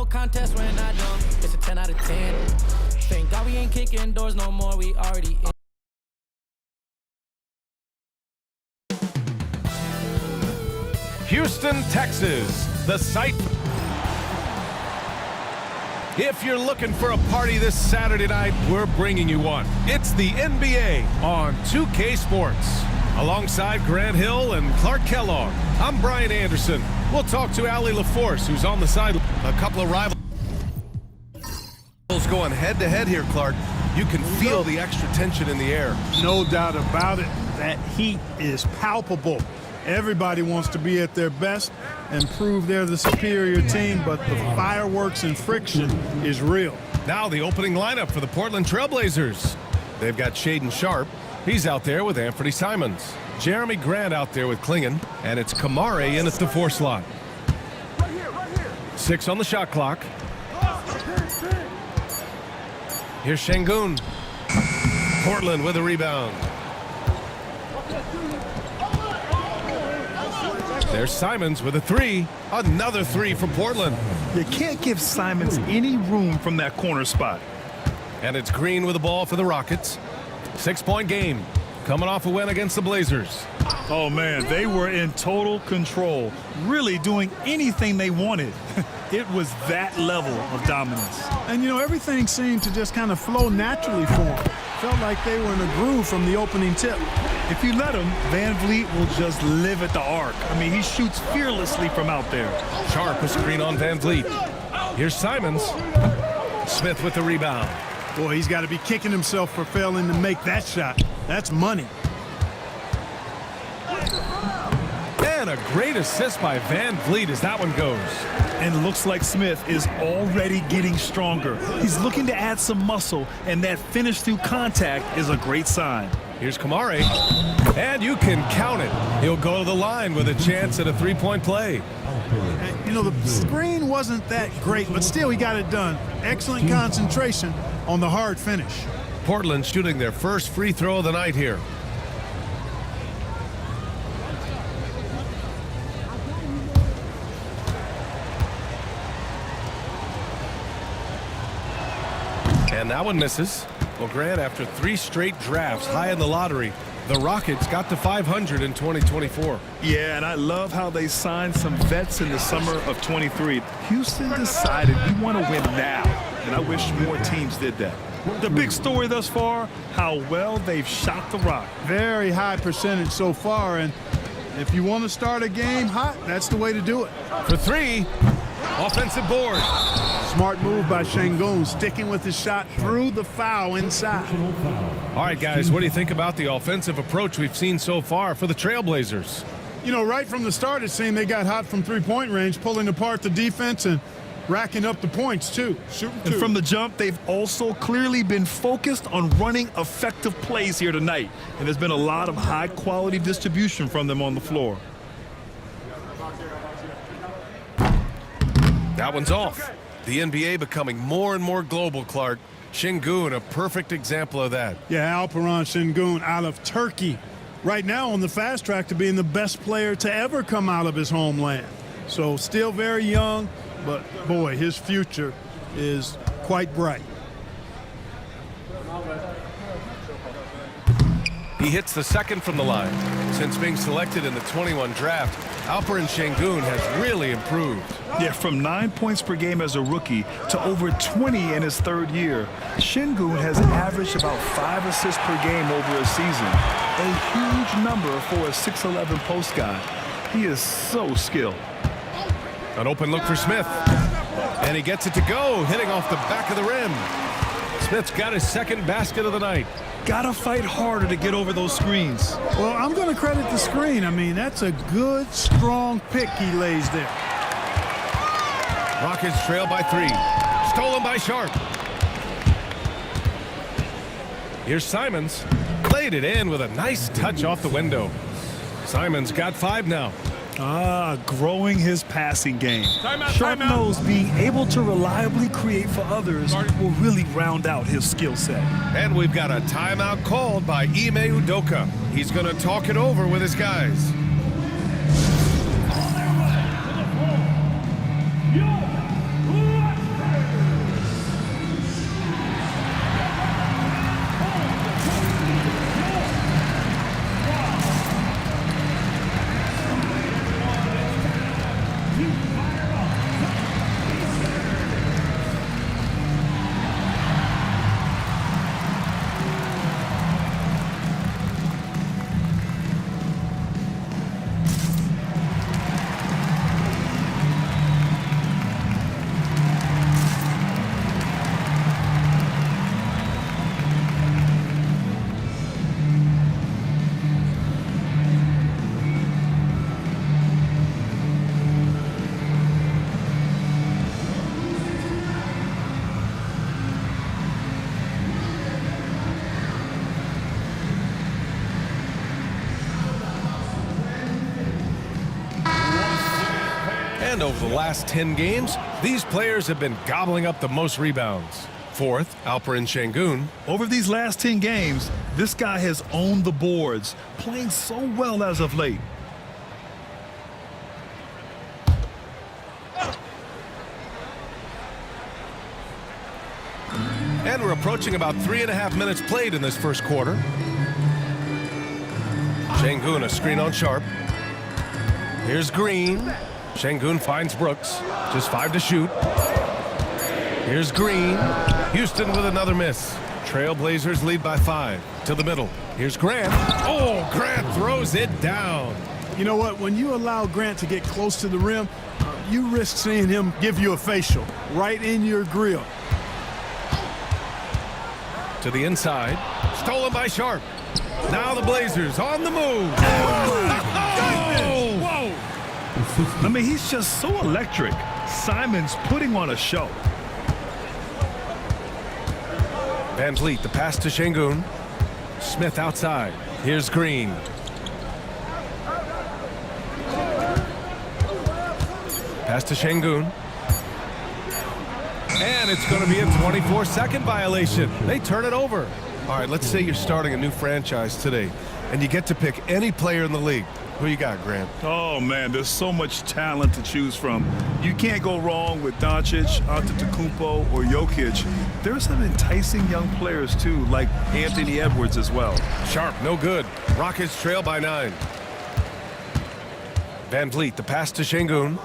contest when I done. It's a 10 out of 10. Thank God we ain't kicking doors no more, we already in. Houston, Texas, the site. If you're looking for a party this Saturday night, we're bringing you one. It's the NBA on 2K Sports. Alongside Grant Hill and Clark Kellogg, I'm Brian Anderson. We'll talk to Allie LaForce, who's on the side. A couple of rivals going head-to-head here, Clark. You can feel the extra tension in the air. No doubt about it. That heat is palpable. Everybody wants to be at their best and prove they're the superior team, but the fireworks and friction is real. Now the opening lineup for the Portland Trailblazers. They've got Shaedon Sharpe. He's out there with Anthony Simons. Jeremy Grant out there with Klingon. And it's Kamare in at the 4 slot. 6 on the shot clock. Here's Şengün. Portland with a rebound. There's Simons with a 3. Another 3 from Portland. You can't give Simons any room from that corner spot. And it's Green with the ball for the Rockets. 6-point game. Coming off a win against the Blazers. Oh, man, they were in total control. Really doing anything they wanted. It was that level of dominance. And, you know, everything seemed to just kind of flow naturally for them. Felt like they were in a groove from the opening tip. If you let him, Van Vliet will just live at the arc. I mean, he shoots fearlessly from out there. Sharpe a screen on Van Vliet. Here's Simons. Smith with the rebound. Boy, he's got to be kicking himself for failing to make that shot. That's money. And a great assist by Van Vliet as that one goes. And looks like Smith is already getting stronger. He's looking to add some muscle, and that finish through contact is a great sign. Here's Kamare. And you can count it. He'll go to the line with a chance at a 3-point play. And, you know, the screen wasn't that great, but still he got it done. Excellent concentration on the hard finish. Portland shooting their first free throw of the night here. And that one misses. Well, Grant, after 3 straight drafts high in the lottery, the Rockets got to 500 in 2024. Yeah, and I love how they signed some vets in the summer of 23. Houston decided we want to win now, and I wish more teams did that. The big story thus far, how well they've shot the rock. Very high percentage so far, and if you want to start a game hot, that's the way to do it. For 3, offensive board. Smart move by Şengün, sticking with his shot through the foul inside. All right, guys, what do you think about the offensive approach we've seen so far for the Trailblazers? You know, right from the start, it seemed they got hot from 3-point range, pulling apart the defense and racking up the points, too. And from the jump, they've also clearly been focused on running effective plays here tonight. And there's been a lot of high-quality distribution from them on the floor. That one's off. The NBA becoming more and more global, Clark. Şengün, a perfect example of that. Yeah, Alperen Şengün out of Turkey. Right now on the fast track to being the best player to ever come out of his homeland. So still very young, but boy, his future is quite bright. He hits the second from the line. Since being selected in the 21 draft, Alperen Şengün has really improved. Yeah, from 9 points per game as a rookie to over 20 in his 3rd year. Şengün has averaged about 5 assists per game over a season. A huge number for a 6'11" post guy. He is so skilled. An open look for Smith. And he gets it to go, hitting off the back of the rim. Smith's got his 2nd basket of the night. Gotta fight harder to get over those screens. Well, I'm going to credit the screen. I mean, that's a good, strong pick he lays there. Rockets trail by 3. Stolen by Sharpe. Here's Simons. Played it in with a nice touch off the window. Simons got 5 now. Growing his passing game. Sharpe knows being able to reliably create for others will really round out his skill set. And we've got a timeout called by Ime Udoka. He's going to talk it over with his guys. And over the last 10 games, these players have been gobbling up the most rebounds. Fourth, Alperen Şengün. Over these last 10 games, this guy has owned the boards, playing so well as of late. And we're approaching about 3.5 minutes played in this first quarter. Şengün, a screen on Sharp. Here's Green. Şengün finds Brooks. Just 5 to shoot. Here's Green. Houston with another miss. Trailblazers lead by 5. To the middle. Here's Grant. Oh, Grant throws it down. You know what? When you allow Grant to get close to the rim, you risk seeing him give you a facial right in your grill. To the inside. Stolen by Sharp. Now the Blazers on the move. Oh! Whoa! I mean, he's just so electric. Simon's putting on a show. Van Vliet, the pass to Şengün. Smith outside. Here's Green. Pass to Şengün. And it's going to be a 24-second violation. They turn it over. All right, let's say you're starting a new franchise today, and you get to pick any player in the league. Who you got, Grant? Oh, man, there's so much talent to choose from. You can't go wrong with Doncic, Antetokounmpo, or Jokic. There's some enticing young players, too, like Anthony Edwards as well. Sharp, no good. Rockets trail by 9. Van Vliet, the pass to Şengün.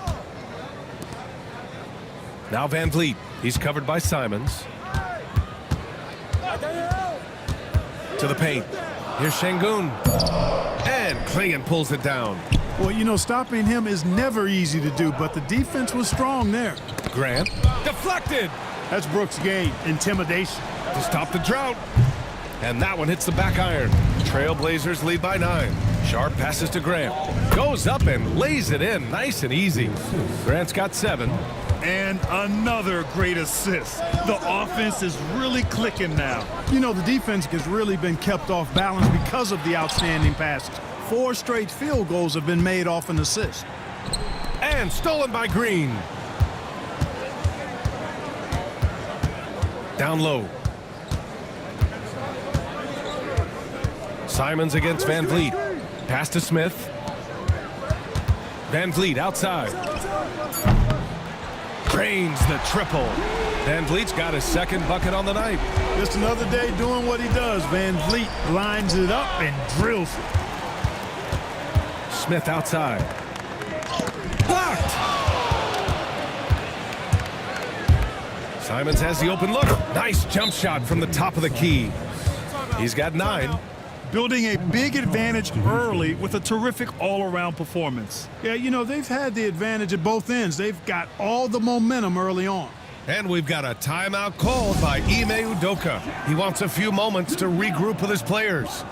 Now Van Vliet. He's covered by Simons. To the paint. Here's Şengün. And Clingan pulls it down. Well, you know, stopping him is never easy to do, but the defense was strong there. Grant. Deflected. That's Brooks' game, intimidation. To stop the drought. And that one hits the back iron. Trailblazers lead by 9. Sharp passes to Grant. Goes up and lays it in. Nice and easy. Grant's got 7. And another great assist. The offense is really clicking now. You know, the defense has really been kept off balance because of the outstanding passes. 4 straight field goals have been made off an assist. And stolen by Green. Down low. Simons against Van Vliet. Pass to Smith. Van Vliet outside. Drains the triple. Van Vliet's got his second bucket on the night. Just another day doing what he does. Van Vliet lines it up and drills it. Smith outside. Blocked. Simons has the open look. Nice jump shot from the top of the key. He's got 9. Building a big advantage early with a terrific all-around performance. Yeah, you know, they've had the advantage at both ends. They've got all the momentum early on. And we've got a timeout called by Ime Udoka. He wants a few moments to regroup with his players.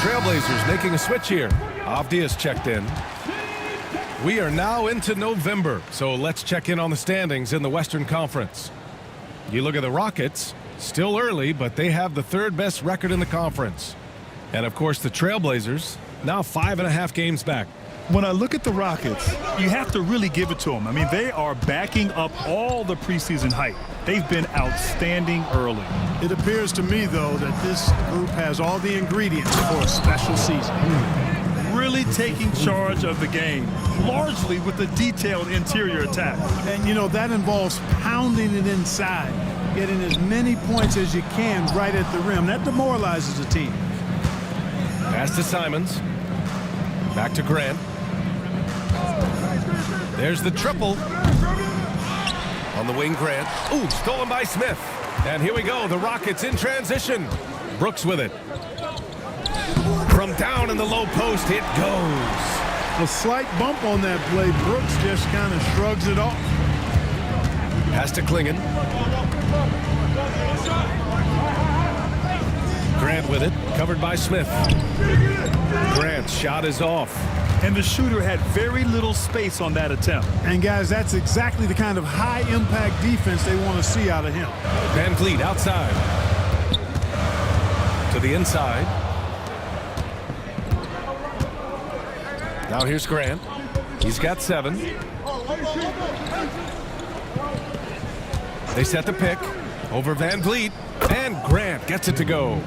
Trailblazers making a switch here. Avdia's checked in. We are now into November, so let's check in on the standings in the Western Conference. You look at the Rockets, still early, but they have the 3rd best record in the conference. And of course the Trailblazers, now 5.5 games back. When I look at the Rockets, you have to really give it to them. I mean, they are backing up all the preseason hype. They've been outstanding early. It appears to me, though, that this group has all the ingredients for a special season. Really taking charge of the game, largely with a detailed interior attack. And, you know, that involves pounding it inside, getting as many points as you can right at the rim. That demoralizes the team. Pass to Simons. Back to Grant. There's the triple. On the wing, Grant. Ooh, stolen by Smith. And here we go, the Rockets in transition. Brooks with it. From down in the low post, it goes. A slight bump on that play. Brooks just kind of shrugs it off. Pass to Klingon. Grant with it, covered by Smith. Grant's shot is off. And the shooter had very little space on that attempt. And guys, that's exactly the kind of high-impact defense they want to see out of him. Van Vliet outside. To the inside. Now here's Grant. He's got 7. They set the pick over Van Vliet. And Grant gets it to go.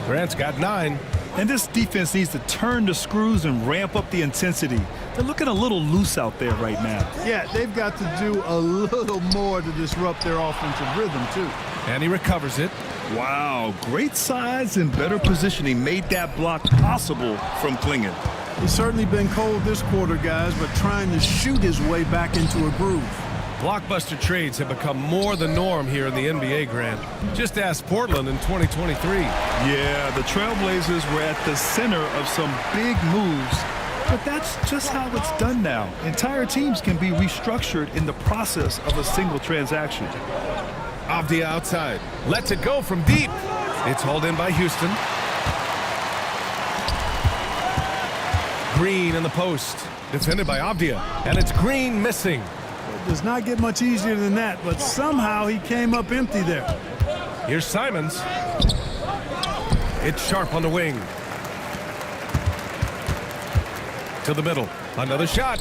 Grant's got 9. And this defense needs to turn the screws and ramp up the intensity. They're looking a little loose out there right now. Yeah, they've got to do a little more to disrupt their offensive rhythm, too. And he recovers it. Wow, great size and better positioning made that block possible from Klingon. He's certainly been cold this quarter, guys, but trying to shoot his way back into a groove. Blockbuster trades have become more the norm here in the NBA, Grant. Just ask Portland in 2023. Yeah, the Trailblazers were at the center of some big moves, but that's just how it's done now. Entire teams can be restructured in the process of a single transaction. Avdia outside. Lets it go from deep. It's hauled in by Houston. Green in the post. Defended by Avdia. And it's Green missing. Does not get much easier than that, but somehow he came up empty there. Here's Simons. It's Sharp on the wing. To the middle. Another shot.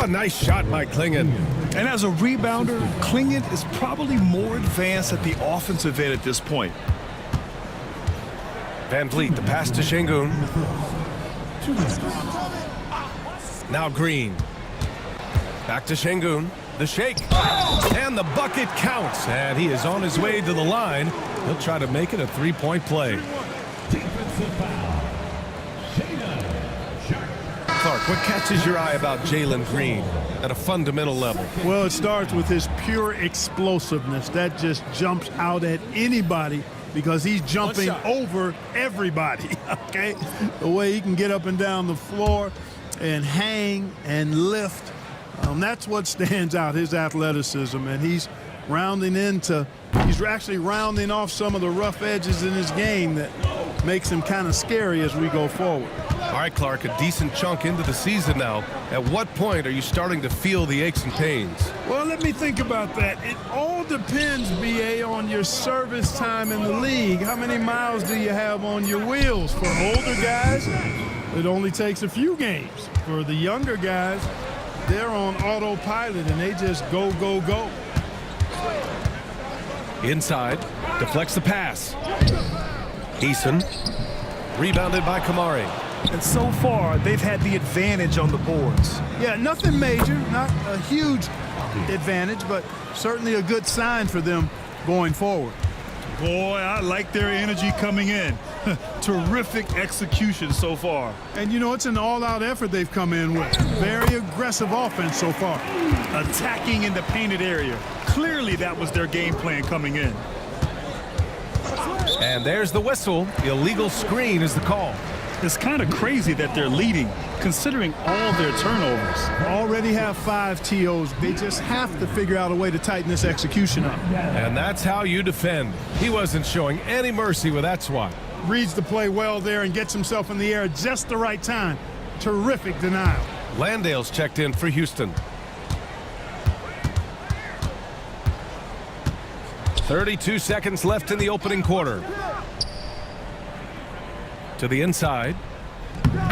A nice shot by Klingon. And as a rebounder, Klingon is probably more advanced at the offensive end at this point. Van Vliet, the pass to Şengün. Now Green. Back to Şengün. The shake. And the bucket counts. And he is on his way to the line. He'll try to make it a three-point play. Clark, what catches your eye about Jalen Green at a fundamental level? Well, it starts with his pure explosiveness. That just jumps out at anybody because he's jumping over everybody, okay? The way he can get up and down the floor and hang and lift. That's what stands out, his athleticism, and he's actually rounding off some of the rough edges in his game that makes him kind of scary as we go forward. All right, Clark, a decent chunk into the season now. At what point are you starting to feel the aches and pains? Well, let me think about that. It all depends, BA, on your service time in the league. How many miles do you have on your wheels? For older guys, it only takes a few games. For the younger guys, they're on autopilot and they just go, go, go. Inside, deflects the pass. Eason, rebounded by Kamari. And so far, they've had the advantage on the boards. Yeah, nothing major, not a huge advantage, but certainly a good sign for them going forward. Boy, I like their energy coming in. Terrific execution so far. And, you know, it's an all-out effort they've come in with. Very aggressive offense so far. Attacking in the painted area. Clearly that was their game plan coming in. And there's the whistle. Illegal screen is the call. It's kind of crazy that they're leading, considering all their turnovers. Already have 5 TOs. They just have to figure out a way to tighten this execution up. And that's how you defend. He wasn't showing any mercy with that swat. Reads the play well there and gets himself in the air at just the right time. Terrific denial. Landale's checked in for Houston. 32 seconds left in the opening quarter. To the inside.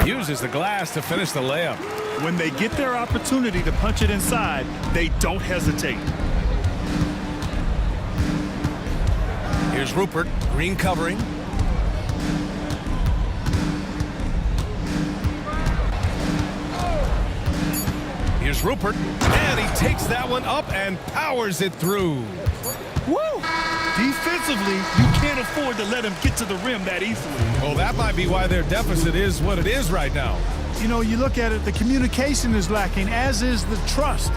Uses the glass to finish the layup. When they get their opportunity to punch it inside, they don't hesitate. Here's Rupert. Green covering. Here's Rupert. And he takes that one up and powers it through. Woo! Defensively, you can't afford to let him get to the rim that easily. Well, that might be why their deficit is what it is right now. You know, you look at it, the communication is lacking, as is the trust.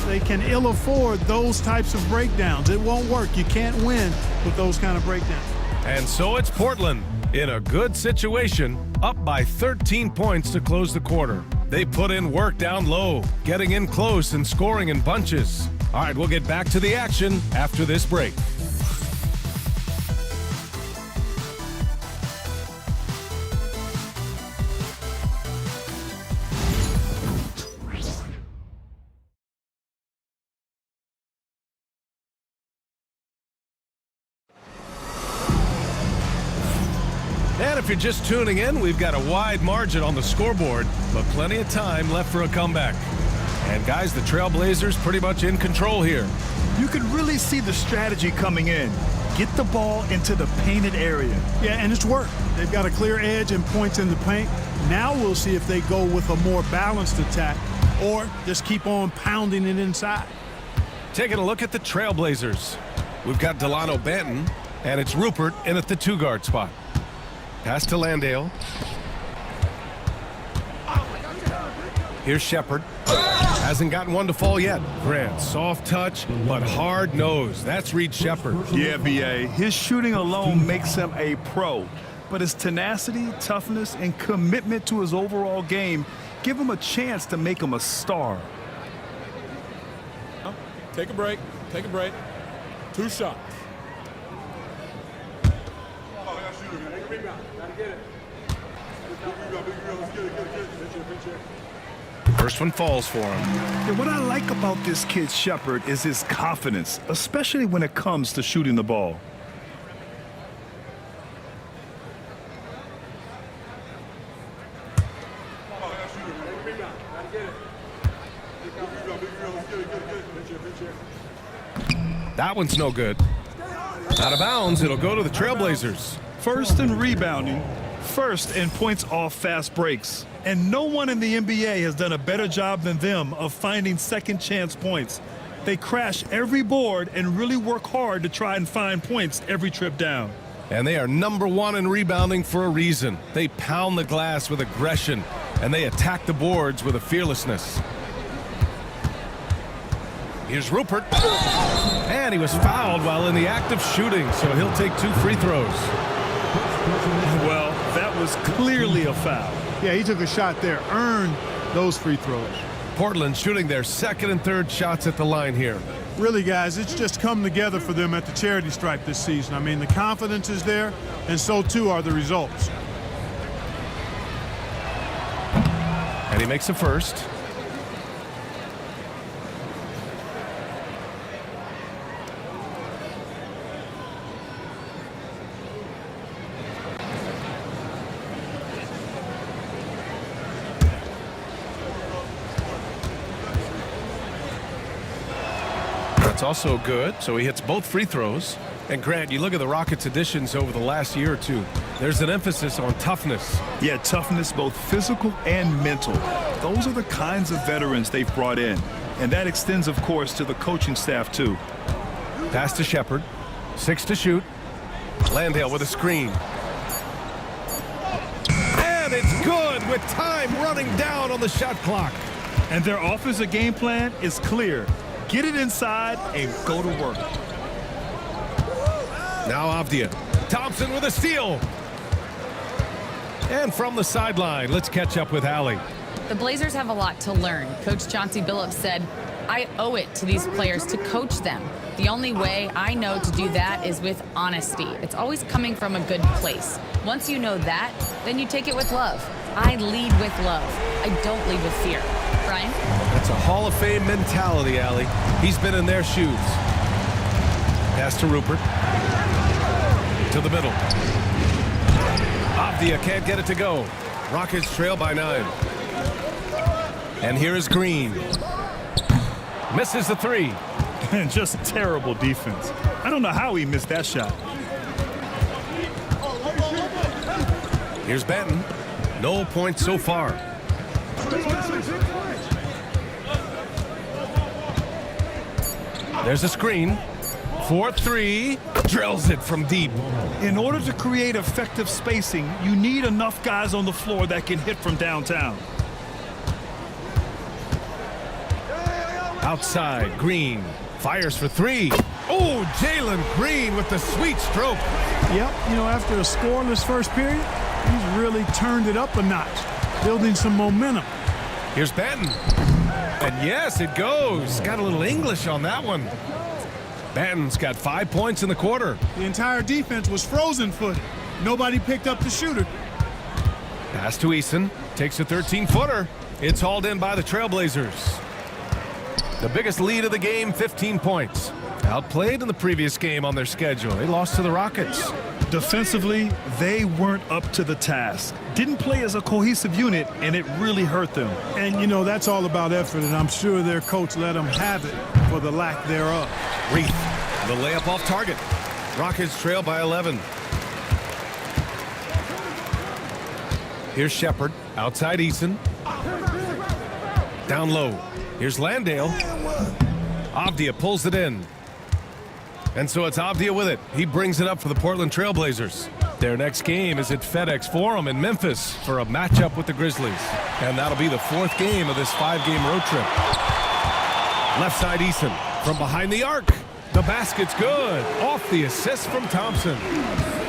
They can ill afford those types of breakdowns. It won't work. You can't win with those kind of breakdowns. And so it's Portland in a good situation, up by 13 points to close the quarter. They put in work down low, getting in close and scoring in bunches. All right, we'll get back to the action after this break. And if you're just tuning in, we've got a wide margin on the scoreboard, but plenty of time left for a comeback. And guys, the Trailblazers pretty much in control here. You can really see the strategy coming in. Get the ball into the painted area. Yeah, and it's worked. They've got a clear edge and points in the paint. Now we'll see if they go with a more balanced attack or just keep on pounding it inside. Taking a look at the Trailblazers. We've got Delano Banton, and it's Rupert in at the 2-guard spot. Pass to Landale. Here's Shepard. Hasn't gotten one to fall yet. Grant, soft touch, but hard nose. That's Reed Shepard. Yeah, B.A. His shooting alone makes him a pro. But his tenacity, toughness, and commitment to his overall game give him a chance to make him a star. Take a break. Take a break. 2 shots. First one falls for him. Yeah, what I like about this kid Shepard is his confidence, especially when it comes to shooting the ball. That one's no good. Out of bounds, it'll go to the Trailblazers. First in rebounding, first in points off fast breaks. And no one in the NBA has done a better job than them of finding second chance points. They crash every board and really work hard to try and find points every trip down. And they are #1 in rebounding for a reason. They pound the glass with aggression, and they attack the boards with a fearlessness. Here's Rupert. And he was fouled while in the act of shooting, so he'll take 2 free throws. Well, that was clearly a foul. Yeah, he took a shot there, earned those free throws. Portland shooting their second and third shots at the line here. Really, guys, it's just come together for them at the charity stripe this season. I mean, the confidence is there, and so too are the results. And he makes a first. That's also good, so he hits both free throws. And Grant, you look at the Rockets' additions over the last year or two. There's an emphasis on toughness. Yeah, toughness, both physical and mental. Those are the kinds of veterans they've brought in. And that extends, of course, to the coaching staff, too. Pass to Shepard. 6 to shoot. Landale with a screen. And it's good with time running down on the shot clock. And their offensive game plan is clear. Get it inside and go to work. Now Avdia. Thompson with a steal. And from the sideline, let's catch up with Allie. The Blazers have a lot to learn. Coach Chauncey Billups said, I owe it to these players to coach them. The only way I know to do that is with honesty. It's always coming from a good place. Once you know that, then you take it with love. I lead with love. I don't lead with fear. Brian? That's a Hall of Fame mentality, Allie. He's been in their shoes. Pass to Rupert. To the middle. Avdia can't get it to go. Rockets trail by 9. And here is Green. Misses the 3. And just terrible defense. I don't know how he missed that shot. Here's Banton. No points so far. There's a screen. for three. Drills it from deep. In order to create effective spacing, you need enough guys on the floor that can hit from downtown. Outside, Green fires for three. Oh, Jalen Green with the sweet stroke. Yep, you know, after a scoreless first period, he's really turned it up a notch, building some momentum. Here's Benton. And yes, it goes. Got a little English on that one. Benton's got 5 points in the quarter. The entire defense was frozen-footed. Nobody picked up the shooter. Pass to Eason. Takes a 13-footer. It's hauled in by the Trailblazers. The biggest lead of the game, 15 points. Outplayed in the previous game on their schedule. They lost to the Rockets. Defensively, they weren't up to the task. Didn't play as a cohesive unit, and it really hurt them. And, you know, that's all about effort, and I'm sure their coach let them have it for the lack thereof. Reith, the layup off target. Rockets trail by 11. Here's Shepard, outside Eason. Down low. Here's Landale. Avdia pulls it in. And so it's Avdia with it. He brings it up for the Portland Trailblazers. Their next game is at FedEx Forum in Memphis for a matchup with the Grizzlies. And that'll be the 4th game of this 5-game road trip. Left side Eason from behind the arc. The basket's good. Off the assist from Thompson.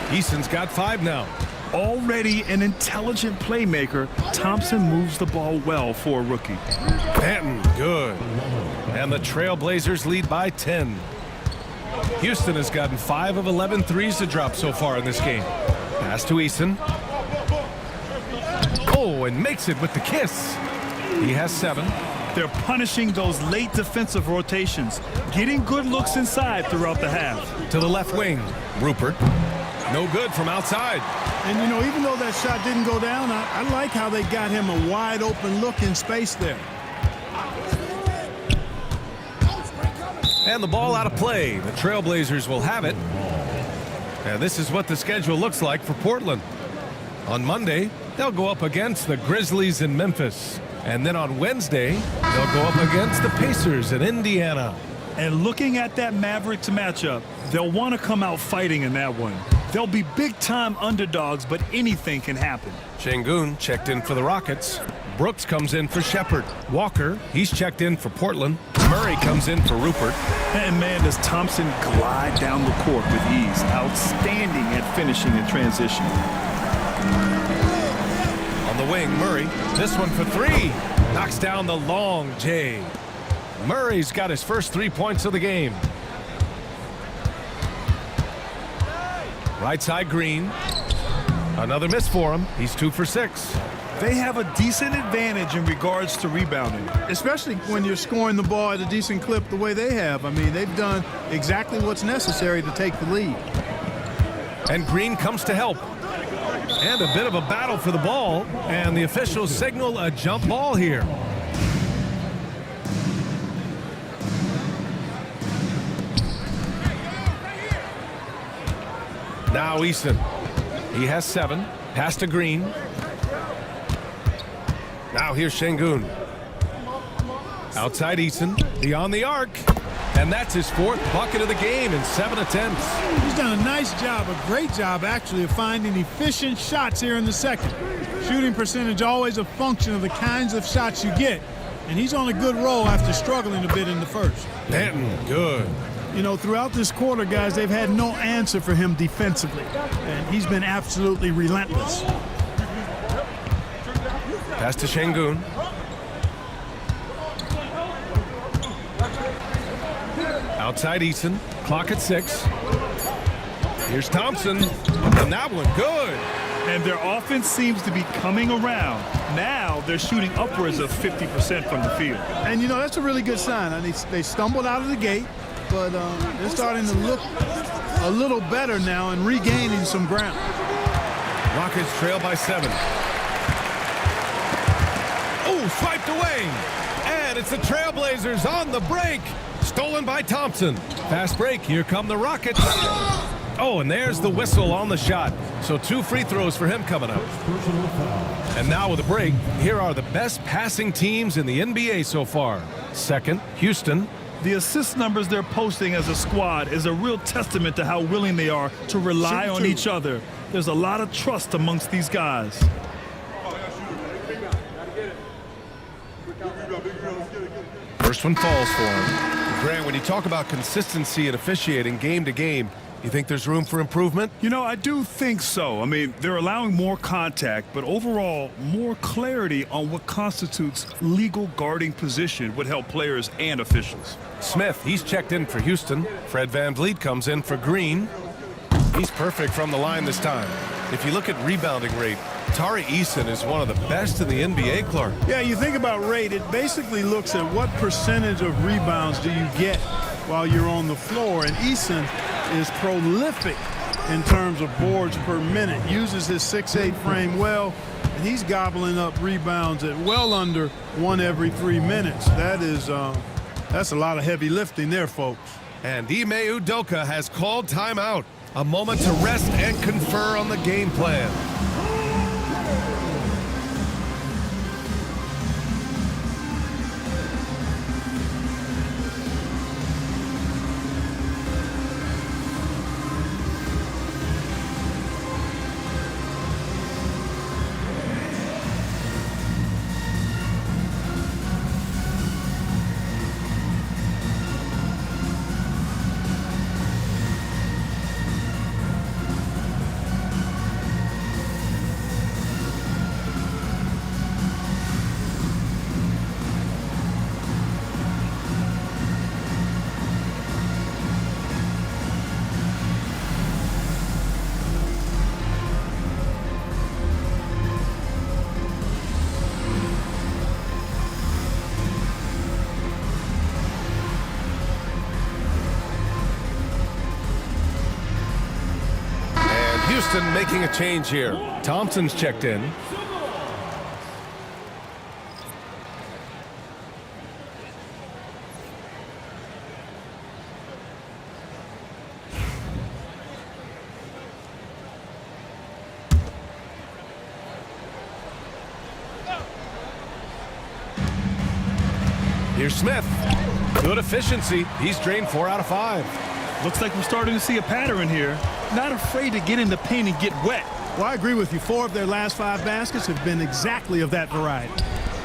Eason's got 5 now. Already an intelligent playmaker, Thompson moves the ball well for a rookie. Benton, good. And the Trailblazers lead by 10. Houston has gotten 5 of 11 threes to drop so far in this game. Pass to Eason. Oh, and makes it with the kiss. He has 7. They're punishing those late defensive rotations, getting good looks inside throughout the half. To the left wing, Rupert. No good from outside. And, you know, even though that shot didn't go down, I like how they got him a wide open look in space there. And the ball out of play. The Trailblazers will have it. And this is what the schedule looks like for Portland. On Monday, they'll go up against the Grizzlies in Memphis. And then on Wednesday, they'll go up against the Pacers in Indiana. And looking at that Mavericks matchup, they'll want to come out fighting in that one. They'll be big-time underdogs, but anything can happen. Şengün checked in for the Rockets. Brooks comes in for Shepard. Walker, he's checked in for Portland. Murray comes in for Rupert. And man, does Thompson glide down the court with ease. Outstanding at finishing in transition. On the wing, Murray. This one for 3. Knocks down the long J. Murray's got his first 3 points of the game. Right side, Green. Another miss for him. He's 2 for 6. They have a decent advantage in regards to rebounding. Especially when you're scoring the ball at a decent clip the way they have. I mean, they've done exactly what's necessary to take the lead. And Green comes to help. And a bit of a battle for the ball. And the officials signal a jump ball here. Now Eason. He has 7. Pass to Green. Now here's Şengün. Outside Eason. Beyond the arc. And that's his 4th bucket of the game in 7 attempts. He's done a nice job, a great job actually, of finding efficient shots here in the second. Shooting percentage always a function of the kinds of shots you get. And he's on a good roll after struggling a bit in the first. Benton, good. You know, throughout this quarter, guys, they've had no answer for him defensively. And he's been absolutely relentless. Pass to Şengün. Outside Eason. Clock at 6. Here's Thompson. And that one, good. And their offense seems to be coming around. Now they're shooting upwards of 50% from the field. And, you know, that's a really good sign. I mean, they stumbled out of the gate, but they're starting to look a little better now and regaining some ground. Rockets trail by 7. Oh, swiped away. And it's the Trailblazers on the break. Stolen by Thompson. Fast break. Here come the Rockets. Oh, and there's the whistle on the shot. So 2 free throws for him coming up. And now with a break, here are the best passing teams in the NBA so far. Second, Houston. The assist numbers they're posting as a squad is a real testament to how willing they are to rely on each other. There's a lot of trust amongst these guys. First one falls for him. Grant, when you talk about consistency and officiating game to game, you think there's room for improvement? You know, I do think so. I mean, they're allowing more contact, but overall, more clarity on what constitutes legal guarding position would help players and officials. Smith, he's checked in for Houston. Fred VanVleet comes in for Green. He's perfect from the line this time. If you look at rebounding rate, Tari Eason is one of the best in the NBA, Clark. Yeah, you think about rate, it basically looks at what percentage of rebounds do you get while you're on the floor, and Eason is prolific in terms of boards per minute, uses his 6'8" frame well, and he's gobbling up rebounds at well under 1 every 3 minutes. That's a lot of heavy lifting there, folks. And Ime Udoka has called timeout. A moment to rest and confer on the game plan. Houston making a change here. Thompson's checked in. Here's Smith. Good efficiency. He's drained 4 out of 5. Looks like we're starting to see a pattern here. Not afraid to get in the paint and get wet. Well, I agree with you. 4 of their last 5 baskets have been exactly of that variety.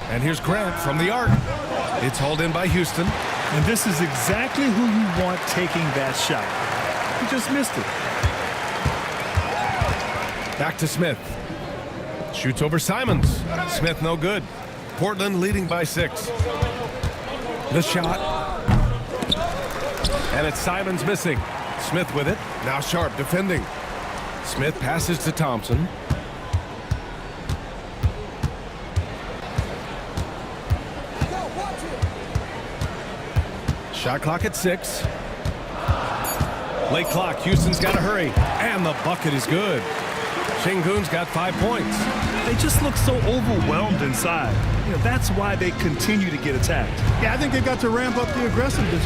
And here's Grant from the arc. It's hauled in by Houston. And this is exactly who you want taking that shot. He just missed it. Back to Smith. Shoots over Simons. Smith no good. Portland leading by 6. The shot. And it's Simons missing. Smith with it. Now Sharp defending. Smith passes to Thompson. Shot clock at 6. Late clock. Houston's got to hurry. And the bucket is good. Şengün's got 5 points. They just look so overwhelmed inside. You know, that's why they continue to get attacked. Yeah, I think they've got to ramp up the aggressiveness.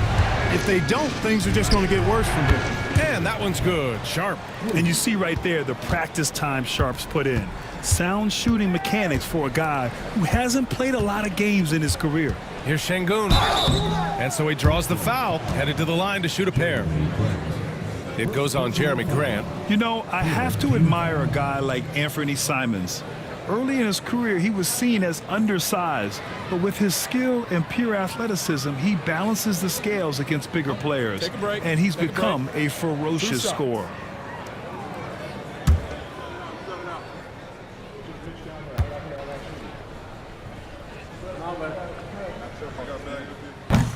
If they don't, things are just going to get worse from here. And that one's good. Sharp. And you see right there the practice time Sharp's put in. Sound shooting mechanics for a guy who hasn't played a lot of games in his career. Here's Şengün. And so he draws the foul, headed to the line to shoot a pair. It goes on Jeremy Grant. You know, I have to admire a guy like Anthony Simons. Early in his career, he was seen as undersized, but with his skill and pure athleticism, he balances the scales against bigger players. Take a break. And he's Take a become break. a ferocious scorer.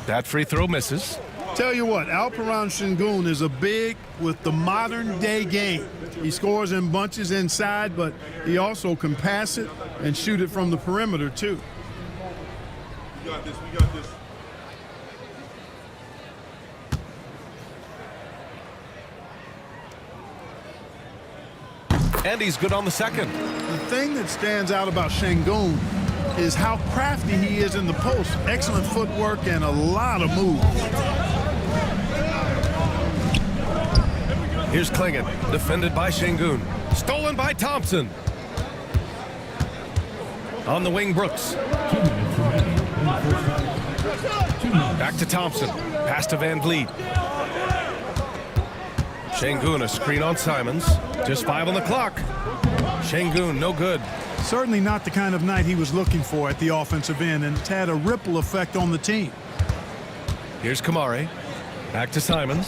That free throw misses. Tell you what, Alperen Şengün is a big with the modern day game. He scores in bunches inside, but he also can pass it and shoot it from the perimeter too. We got this, we got this. And he's good on the second. The thing that stands out about Şengün is how crafty he is in the post. Excellent footwork and a lot of moves. Here's Klingon, defended by Şengün. Stolen by Thompson. On the wing, Brooks. Back to Thompson. Pass to Van Vliet. Şengün, a screen on Simons. Just 5 on the clock. Şengün, no good. Certainly not the kind of night he was looking for at the offensive end, and it's had a ripple effect on the team. Here's Kamare. Back to Simons.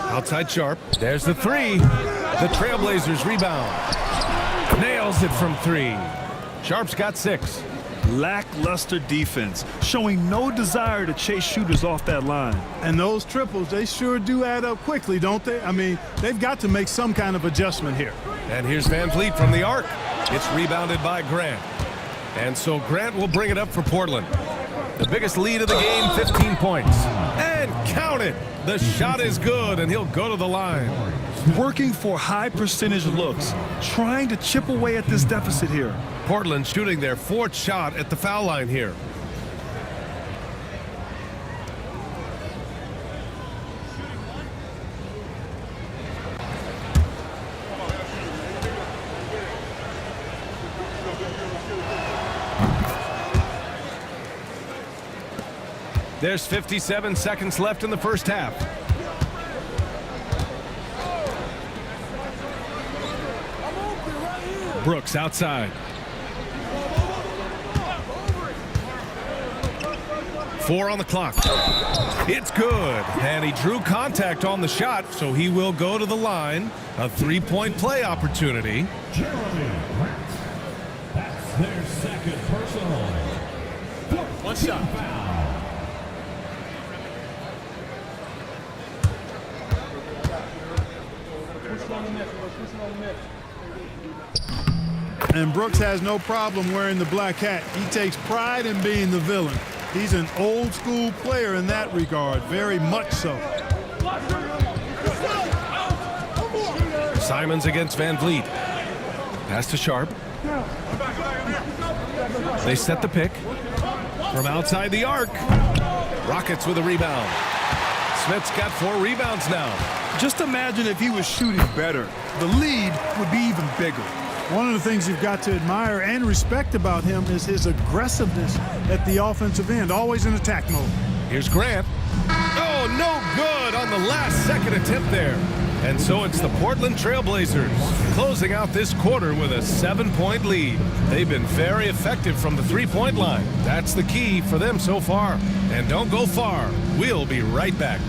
Outside Sharp. There's the three. The Trailblazers rebound. Nails it from 3. Sharp's got 6. Lackluster defense, showing no desire to chase shooters off that line. And those triples, they sure do add up quickly, don't they? I mean, they've got to make some kind of adjustment here. And here's Van Vliet from the arc. It's rebounded by Grant. And so Grant will bring it up for Portland. The biggest lead of the game, 15 points. And count it. The shot is good, and he'll go to the line. Working for high percentage looks, trying to chip away at this deficit here. Portland shooting their 4th shot at the foul line here. There's 57 seconds left in the first half. Brooks outside. 4 on the clock. It's good. And he drew contact on the shot, so he will go to the line. A 3-point play opportunity. That's their 2nd personal. 1 shot. And Brooks has no problem wearing the black hat. He takes pride in being the villain. He's an old school player in that regard, very much so. Simons against Van Vliet. Pass to Sharp. They set the pick. From outside the arc. Rockets with a rebound. Smith's got 4 rebounds now. Just imagine if he was shooting better. The lead would be even bigger. One of the things you've got to admire and respect about him is his aggressiveness at the offensive end, always in attack mode. Here's Grant. Oh, no good on the last second attempt there. And so it's the Portland Trailblazers closing out this quarter with a 7-point lead. They've been very effective from the 3-point line. That's the key for them so far. And don't go far. We'll be right back.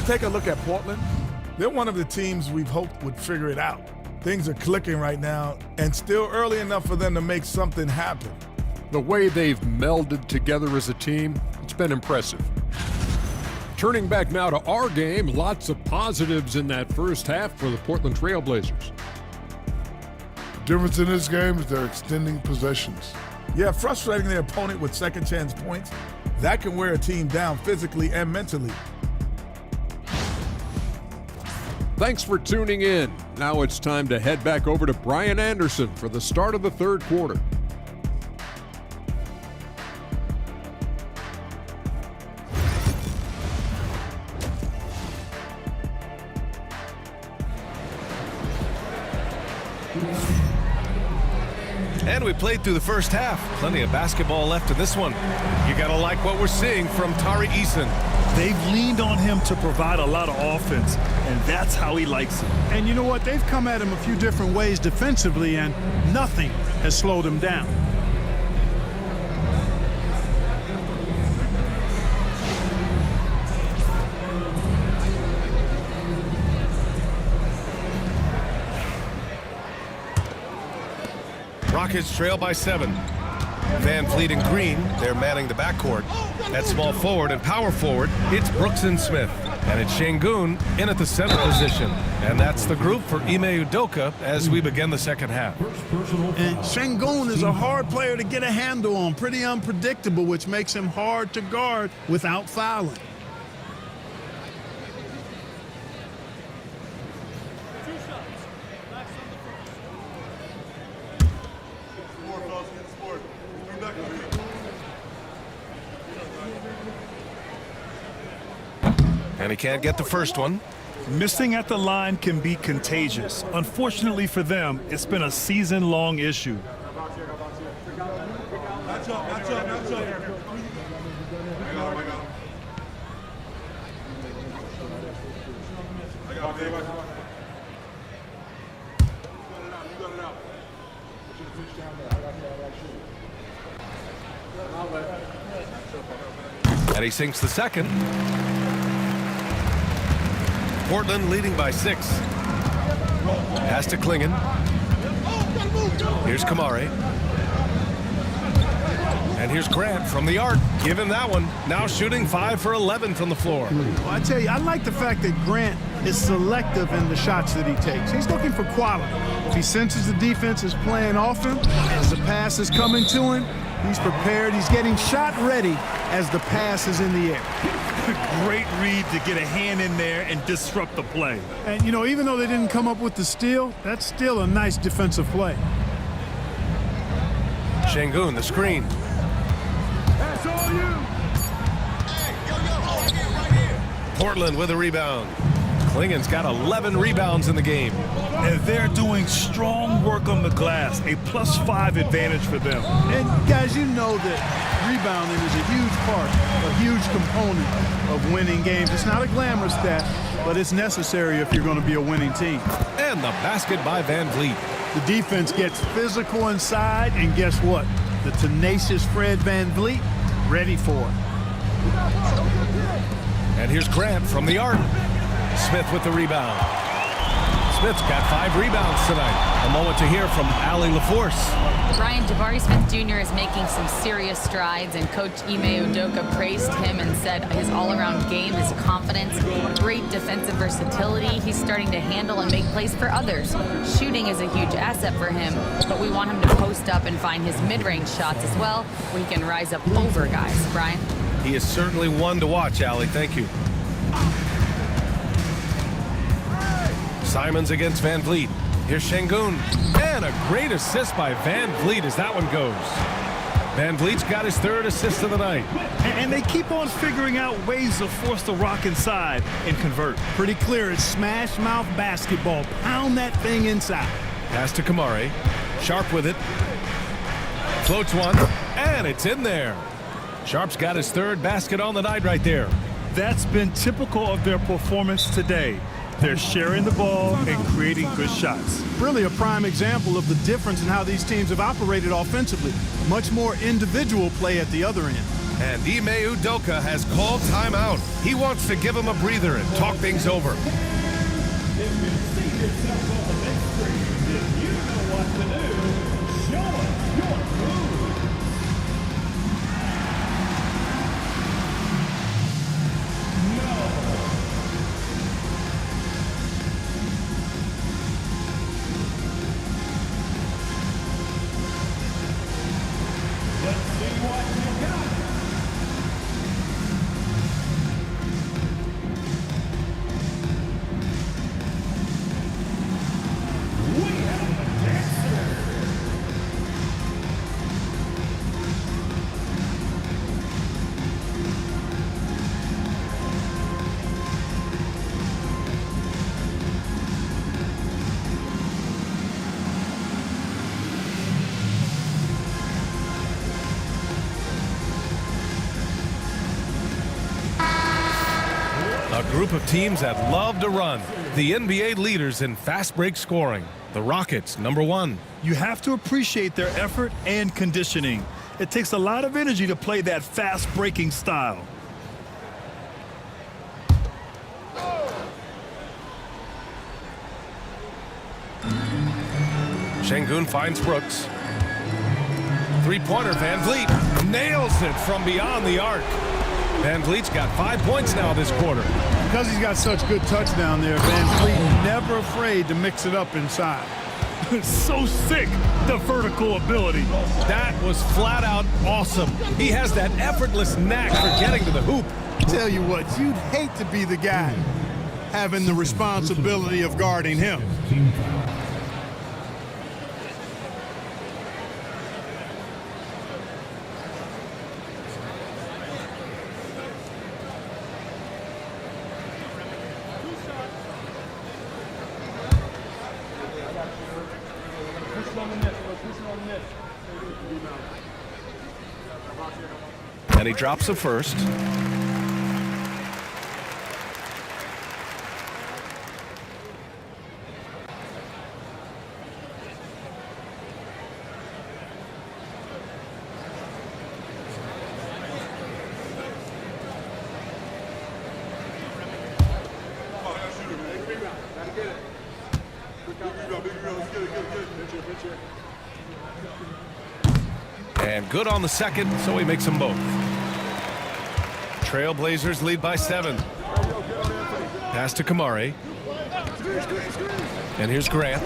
Take a look at Portland. They're one of the teams we've hoped would figure it out. Things are clicking right now, and still early enough for them to make something happen. The way they've melded together as a team, it's been impressive. Turning back now to our game, lots of positives in that first half for the Portland Trailblazers. The difference in this game is they're extending possessions. Yeah, frustrating their opponent with second chance points. That can wear a team down physically and mentally. Thanks for tuning in. Now it's time to head back over to Brian Anderson for the start of the 3rd quarter. And we played through the first half. Plenty of basketball left in this one. You gotta like what we're seeing from Tari Eason. They've leaned on him to provide a lot of offense, and that's how he likes it. And you know what? They've come at him a few different ways defensively, and nothing has slowed him down. Rockets trail by 7. Van Vliet and Green, they're manning the backcourt. At small forward and power forward, it's Brooks and Smith. And it's Şengün in at the center position. And that's the group for Ime Udoka as we begin the second half. And Şengün is a hard player to get a handle on, pretty unpredictable, which makes him hard to guard without fouling. And he can't get the first one. Missing at the line can be contagious. Unfortunately for them, it's been a season-long issue. And he sinks the second. Portland leading by 6. Pass to Klingon. Here's Kamare. And here's Grant from the arc. Give him that one. Now shooting 5 for 11 from the floor. Well, I tell you, I like the fact that Grant is selective in the shots that he takes. He's looking for quality. If he senses the defense is playing off him, as the pass is coming to him, he's prepared. He's getting shot ready as the pass is in the air. Great read to get a hand in there and disrupt the play. And, you know, even though they didn't come up with the steal, that's still a nice defensive play. Şengün, the screen. That's all you. Portland with a rebound. Klingon's got 11 rebounds in the game. And they're doing strong work on the glass, a +5 advantage for them. And, guys, you know that rebounding is a huge part, a huge component of winning games. It's not a glamorous stat, but it's necessary if you're going to be a winning team. And the basket by Van Vliet. The defense gets physical inside, and guess what? The tenacious Fred Van Vliet ready for it. And here's Grant from the arc. Smith with the rebound. Smith's got 5 rebounds tonight. A moment to hear from Allie LaForce. Brian, Jabari Smith Jr. is making some serious strides, and Coach Ime Udoka praised him and said his all-around game, his confidence, great defensive versatility. He's starting to handle and make plays for others. Shooting is a huge asset for him, but we want him to post up and find his mid-range shots as well, where he can rise up over guys. Brian? He is certainly one to watch, Allie. Thank you. Simons against Van Vliet. Here's Şengün. And a great assist by Van Vliet as that one goes. Van Vliet's got his 3rd assist of the night. And they keep on figuring out ways to force the rock inside and convert. Pretty clear. It's smash mouth basketball. Pound that thing inside. Pass to Kamare. Sharp with it. Floats one. And it's in there. Sharp's got his 3rd basket on the night right there. That's been typical of their performance today. They're sharing the ball and creating good shots. Really a prime example of the difference in how these teams have operated offensively. Much more individual play at the other end. And Ime Udoka has called timeout. He wants to give him a breather and talk things over. If you see yourself on the big screen, then you know what to do. Show us your move. Let's see what you got. We have a dancer. A group of teams that love to run. The NBA leaders in fast break scoring. The Rockets, #1. You have to appreciate their effort and conditioning. It takes a lot of energy to play that fast breaking style. Şengün finds Brooks. Three-pointer, Van Vliet nails it from beyond the arc. Van Vliet's got 5 points now this quarter. Because he's got such good touch down there, Van Vliet never afraid to mix it up inside. So sick, the vertical ability. That was flat out awesome. He has that effortless knack for getting to the hoop. Tell you what, you'd hate to be the guy having the responsibility of guarding him. And he drops a first. And good on the second, so he makes them both. Trailblazers lead by 7. Pass to Kamari. And here's Grant.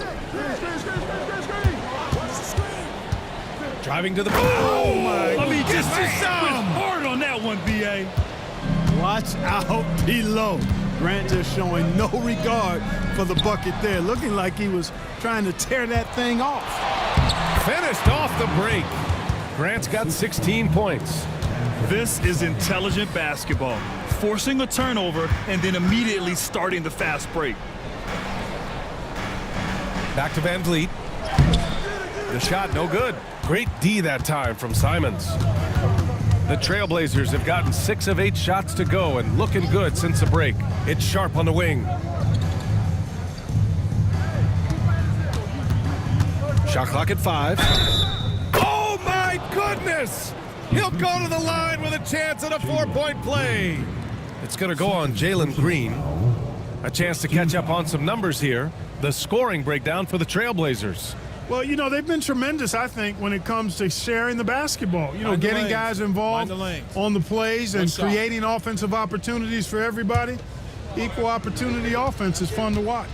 Driving to the ball. Oh, my. I mean, just Bam! hard on that one, B.A. Watch out below. Grant just showing no regard for the bucket there. Looking like he was trying to tear that thing off. Finished off the break. Grant's got 16 points. This is intelligent basketball. Forcing a turnover and then immediately starting the fast break. Back to Van Vliet. The shot no good. Great D that time from Simons. The Trailblazers have gotten 6 of 8 shots to go and looking good since the break. It's Sharp on the wing. Shot clock at 5. Oh my goodness! He'll go to the line with a chance at a 4-point play. It's going to go on Jalen Green. A chance to catch up on some numbers here. The scoring breakdown for the Trailblazers. Well, you know, they've been tremendous, I think, when it comes to sharing the basketball. You know, getting guys involved on the plays and creating offensive opportunities for everybody. Equal opportunity offense is fun to watch.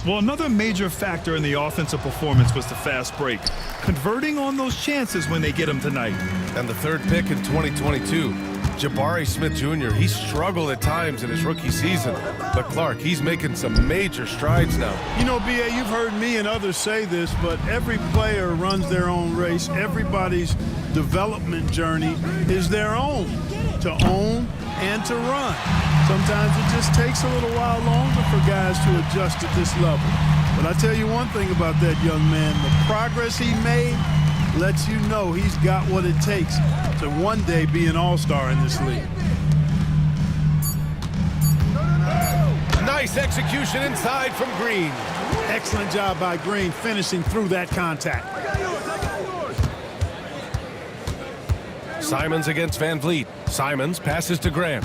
Well, another major factor in the offensive performance was the fast break. Converting on those chances when they get them tonight. And the third pick in 2022, Jabari Smith Jr., he struggled at times in his rookie season. But Clark, he's making some major strides now. You know, B.A., you've heard me and others say this, but every player runs their own race. Everybody's development journey is their own, to own and to run. Sometimes it just takes a little while longer for guys to adjust at this level. But I tell you one thing about that young man, the progress he made lets you know he's got what it takes to one day be an all-star in this league. Nice execution inside from Green. Excellent job by Green finishing through that contact. Simons against Van Vliet. Simons passes to Graham.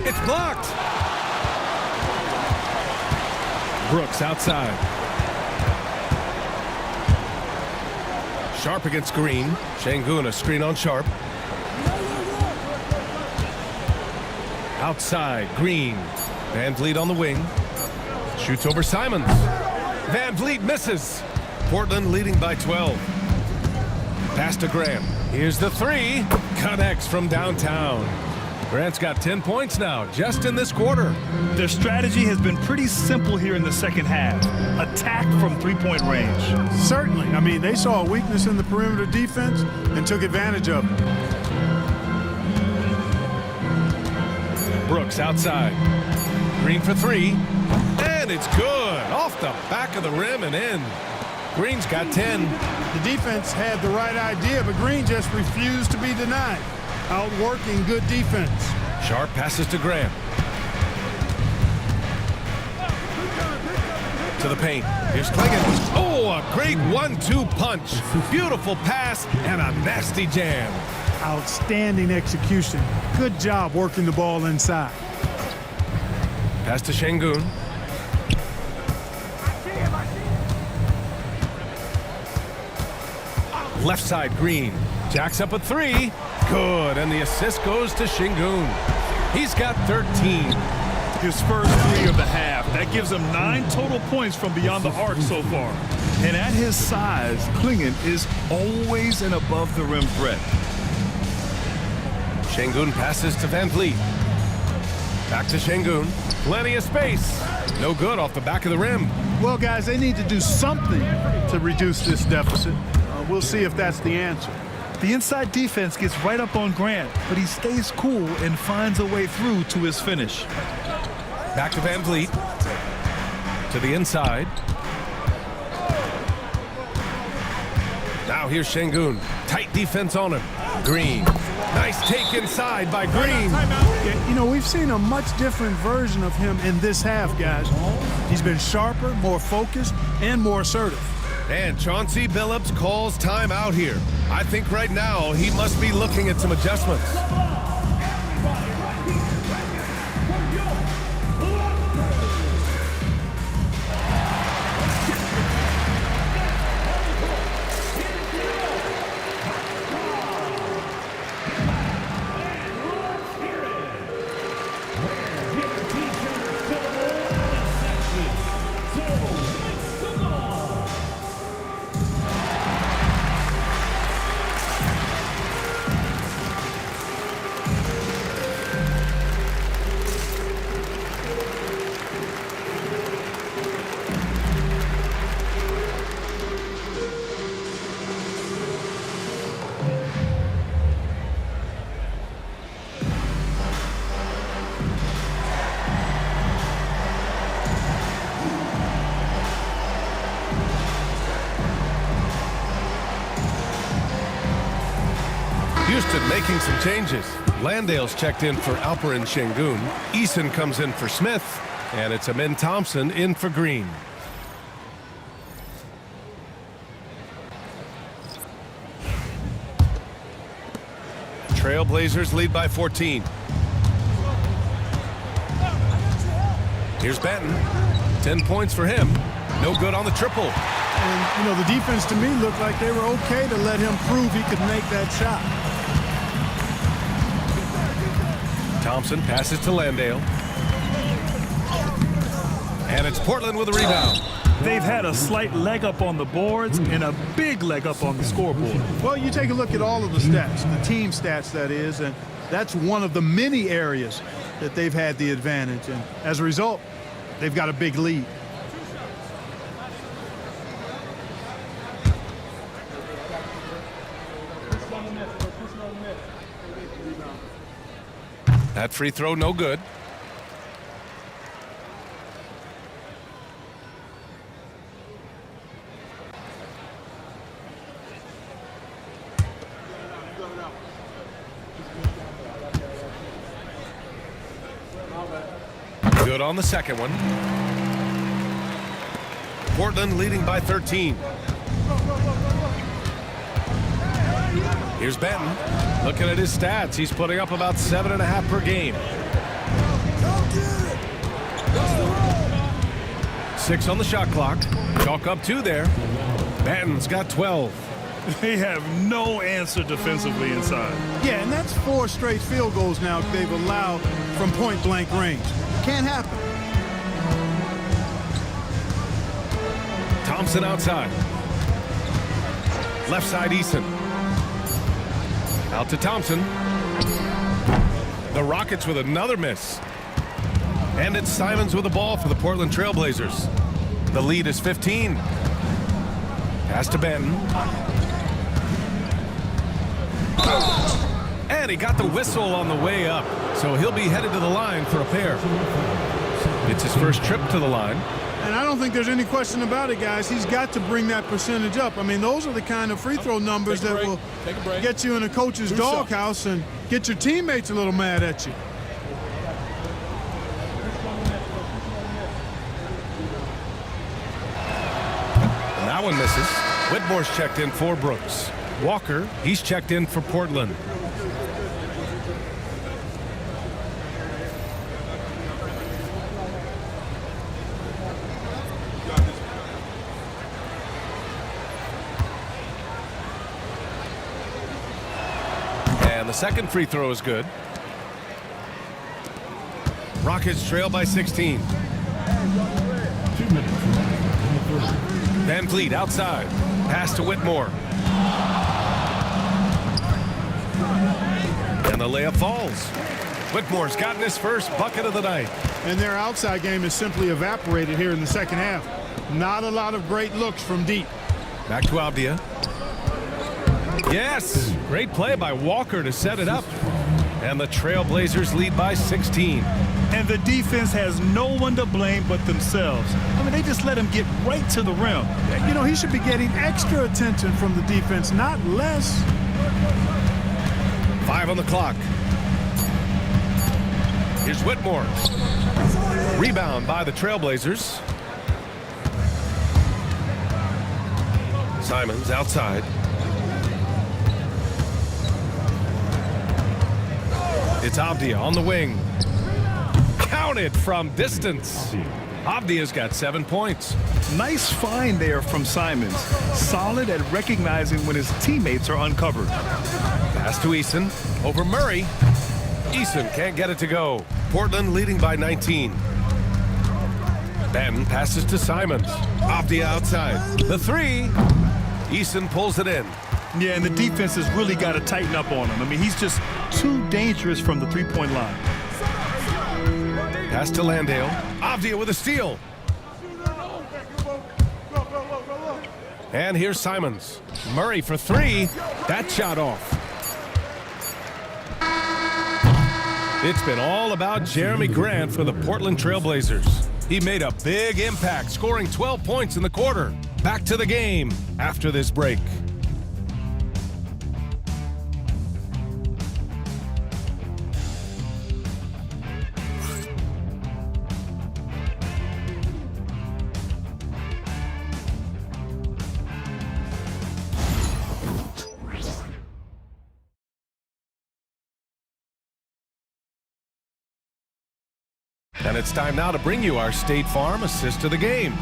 It's blocked. Brooks outside. Sharp against Green. Şengün a screen on Sharp. Outside, Green. Van Vliet on the wing. Shoots over Simons. Van Vliet misses. Portland leading by 12. Pass to Graham. Here's the 3. Connects from downtown. Grant's got 10 points now, just in this quarter. Their strategy has been pretty simple here in the second half. Attack from three-point range. Certainly. I mean, they saw a weakness in the perimeter defense and took advantage of it. Brooks outside. Green for 3. And it's good. Off the back of the rim and in. Green's got 10. The defense had the right idea, but Green just refused to be denied. Outworking good defense. Sharp passes to Graham. To the paint. Here's Clingan. Oh, a great 1-2 punch. Beautiful pass and a nasty jam. Outstanding execution. Good job working the ball inside. Pass to Şengün. Left side, Green. Jacks up a 3. Good, and the assist goes to Şengün. He's got 13. His first 3 of the half. That gives him 9 total points from beyond the arc so far. And at his size, Clingan is always an above-the-rim threat. Şengün passes to Van Vliet. Back to Şengün. Plenty of space. No good off the back of the rim. Well, guys, they need to do something to reduce this deficit. We'll see if that's the answer. The inside defense gets right up on Grant, but he stays cool and finds a way through to his finish. Back to Van Vliet. To the inside. Now here's Şengün. Tight defense on him. Green. Nice take inside by Green. Yeah, you know, we've seen a much different version of him in this half, guys. He's been sharper, more focused, and more assertive. And Chauncey Billups calls time out here. I think right now he must be looking at some adjustments. Houston making some changes. Landale's checked in for Alperen Şengün. Eason comes in for Smith. And it's Amin Thompson in for Green. Trailblazers lead by 14. Here's Benton. 10 points for him. No good on the triple. And, you know, the defense to me looked like they were okay to let him prove he could make that shot. Thompson passes to Landale. And it's Portland with a rebound. They've had a slight leg up on the boards and a big leg up on the scoreboard. Well, you take a look at all of the stats, the team stats, that is, and that's one of the many areas that they've had the advantage. And as a result, they've got a big lead. That free throw, no good. Good on the second one. Portland leading by 13. Here's Benton. Looking at his stats, he's putting up about 7.5 per game. 6 on the shot clock. Chalk up 2 there. Benton's got 12. They have no answer defensively inside. Yeah, and that's 4 straight field goals now they've allowed from point-blank range. Can't happen. Thompson outside. Left side, Eason. Out to Thompson. The Rockets with another miss. And it's Simons with the ball for the Portland Trailblazers. The lead is 15. Pass to Benton. And he got the whistle on the way up. So he'll be headed to the line for a pair. It's his first trip to the line. And I don't think there's any question about it, guys. He's got to bring that percentage up. I mean, those are the kind of free throw numbers that will get you in a coach's doghouse and get your teammates a little mad at you. And that one misses. Whitmore's checked in for Brooks. Walker, he's checked in for Portland. The second free throw is good. Rockets trail by 16. Van Vliet outside. Pass to Whitmore. And the layup falls. Whitmore's gotten his first bucket of the night. And their outside game is simply evaporated here in the second half. Not a lot of great looks from deep. Back to Avdia. Yes, great play by Walker to set it up. And the Trailblazers lead by 16. And the defense has no one to blame but themselves. I mean, they just let him get right to the rim. You know, he should be getting extra attention from the defense, not less. 5 on the clock. Here's Whitmore. Rebound by the Trailblazers. Simons outside. It's Avdia on the wing. Counted from distance. Avdia's got 7 points. Nice find there from Simons. Solid at recognizing when his teammates are uncovered. Pass to Eason. Over Murray. Eason can't get it to go. Portland leading by 19. Ben passes to Simons. Avdia outside. The three. Eason pulls it in. Yeah, and the defense has really got to tighten up on him. I mean, he's just too dangerous from the three-point line. Pass to Landale. Avdia with a steal. And here's Simons. Murray for three. That shot off. It's been all about Jeremy Grant for the Portland Trailblazers. He made a big impact, scoring 12 points in the quarter. Back to the game after this break. And it's time now to bring you our State Farm assist of the game.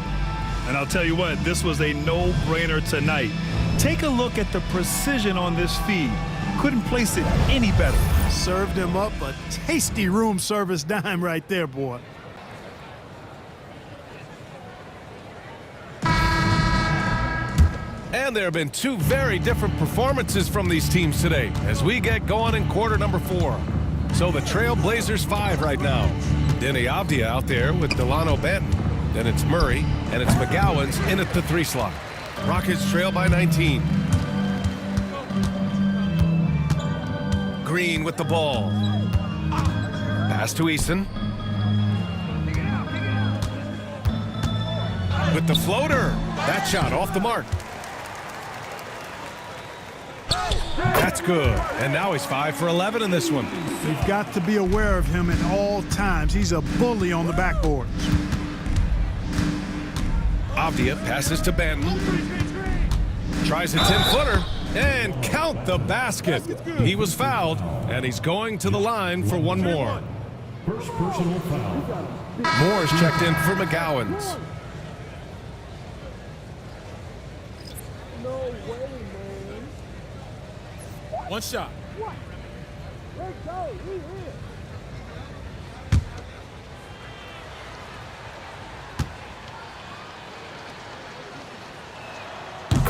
And I'll tell you what, this was a no-brainer tonight. Take a look at the precision on this feed. Couldn't place it any better. Served him up a tasty room service dime right there, boy. And there have been two very different performances from these teams today as we get going in quarter number 4. So the Trailblazers 5 right now. Denny Avdia out there with Delano Banton. Then it's Murray, and it's McGowan's in at the 3 slot. Rockets trail by 19. Green with the ball. Pass to Eason. With the floater. That shot off the mark. That's good. And now he's 5 for 11 in this one. You've got to be aware of him at all times. He's a bully on the backboard. Avdia passes to Banton. Tries a 10-footer and count the basket. He was fouled, and he's going to the line for one more. First personal foul. Moore's checked in for McGowan's. One shot.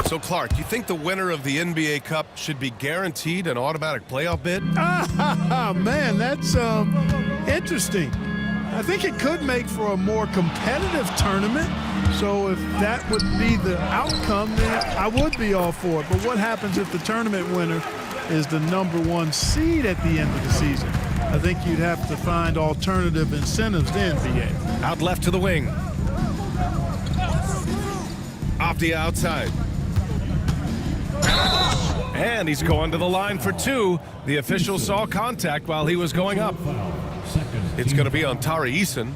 So, Clark, you think the winner of the NBA Cup should be guaranteed an automatic playoff bid? Man, that's interesting. I think it could make for a more competitive tournament. So if that would be the outcome, then I would be all for it. But what happens if the tournament winner is the #1 seed at the end of the season? I think you'd have to find alternative incentives then, BA. Out left to the wing. Avdia outside. And he's going to the line for 2. The official saw contact while he was going up. It's going to be on Tari Eason.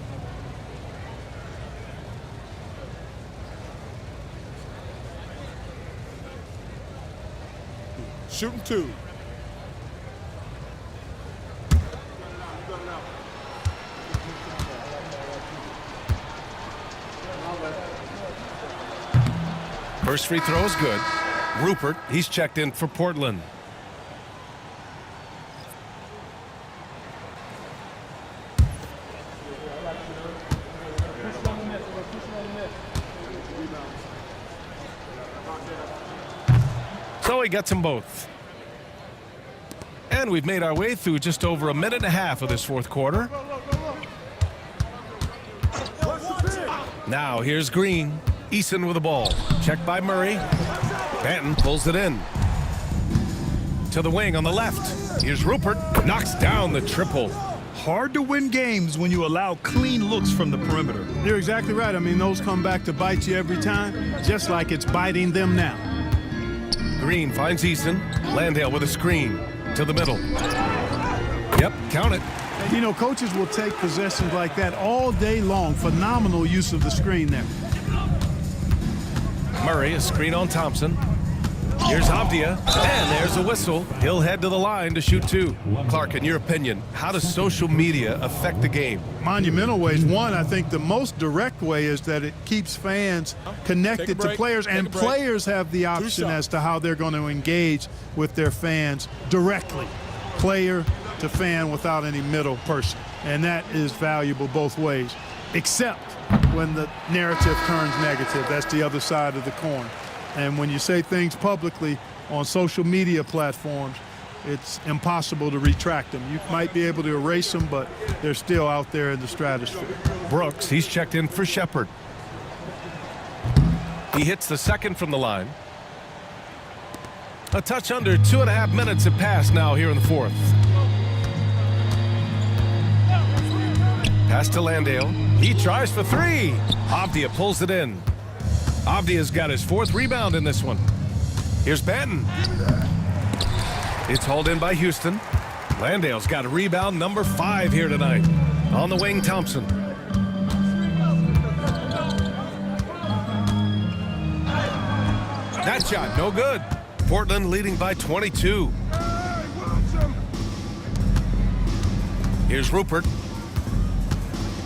Shooting 2. First free throw is good. Rupert, he's checked in for Portland. So he gets them both. And we've made our way through just over a minute and a half of this fourth quarter. Now here's Green. Eason with the ball. Checked by Murray. Banton pulls it in. To the wing on the left. Here's Rupert, knocks down the triple. Hard to win games when you allow clean looks from the perimeter. You're exactly right. I mean, those come back to bite you every time, just like it's biting them now. Green finds Eason. Landale with a screen to the middle. Yep, count it. You know, coaches will take possessions like that all day long. Phenomenal use of the screen there. Murray, a screen on Thompson. Here's Avdia, and there's a whistle. He'll head to the line to shoot two. Clark, in your opinion, how does social media affect the game? Monumental ways. One, I think the most direct way is that it keeps fans connected to players, and players have the option as to how they're going to engage with their fans directly, player to fan, without any middle person. And that is valuable both ways, except when the narrative turns negative. That's the other side of the coin. And when you say things publicly on social media platforms, it's impossible to retract them. You might be able to erase them, but they're still out there in the stratosphere. Brooks, he's checked in for Shepard. He hits the second from the line. A touch under 2.5 minutes have passed now here in the fourth. Pass to Landale. He tries for three. Avdia pulls it in. Avdia's got his fourth rebound in this one. Here's Banton. It's hauled in by Houston. Landale's got a rebound number 5 here tonight. On the wing, Thompson. That shot, no good. Portland leading by 22. Here's Rupert.